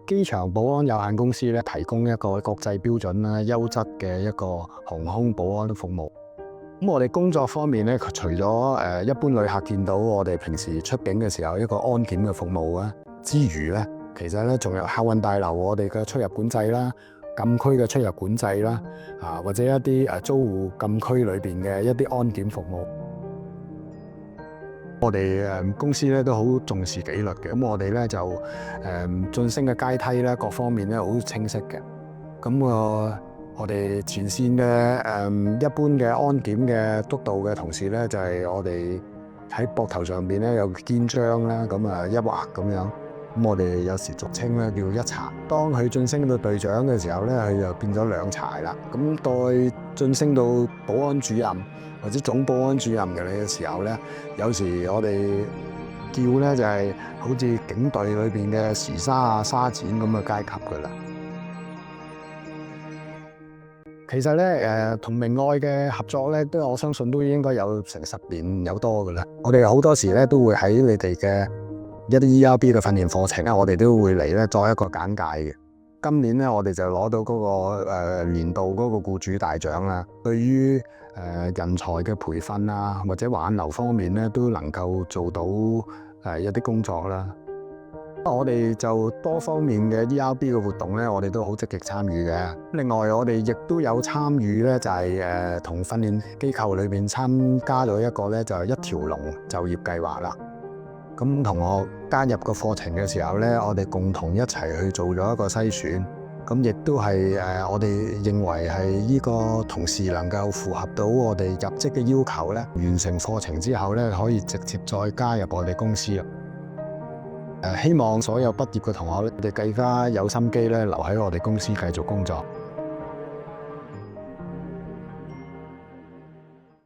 機場保安有限公司咧，提供一個國際標準啦、優質嘅一個航空保安服務。咁我哋工作方面咧，除咗一般旅客見到我哋平時出境嘅時候一個安檢嘅服務啊之餘咧，其實咧仲有客運大樓我哋嘅出入管制啦、禁區嘅出入管制啦，或者一啲租戶禁區裏邊嘅一啲安檢服務。我哋公司咧都好重視紀律嘅，咁我哋咧就晉升嘅階梯咧各方面咧好清晰嘅。咁我哋前線嘅一般嘅安檢嘅督導嘅同事咧，就係我哋喺膊頭上邊咧有肩章啦，咁一劃咁樣。咁我哋有時俗稱咧叫一柴。當佢晉升到隊長嘅時候咧，佢就變咗兩柴啦。咁待晉升到保安主任或者總保安主任嘅時候咧，有時我哋叫咧就係好似警隊裏邊嘅時沙啊、沙展咁嘅階級噶啦。其實咧，同明愛嘅合作咧，我相信都應該有成10年有多噶啦。我哋好多時咧都會喺你哋嘅一啲 ERB 嘅訓練課程啊，我哋都會嚟咧作一個簡介嘅。今年咧，我哋就攞到嗰個年度嗰個僱主大獎啦。對於人才嘅培訓啊，或者挽留方面咧，都能夠做到一啲工作啦。我哋就多方面嘅 ERB 嘅活動咧，我哋都好積極參與嘅。另外，我哋亦都有參與咧，就係同訓練機構裏邊參加咗一個咧，就係一條龍就業計劃啦。咁同學加入個課程嘅時候咧，我哋共同一齊去做咗一個篩選。咁亦都係我哋認為係呢個同事能夠符合到我哋入職嘅要求咧，完成課程之後咧，可以直接再加入我哋公司。希望所有畢業嘅同學咧，我哋更加有心機咧，留喺我哋公司繼續工作。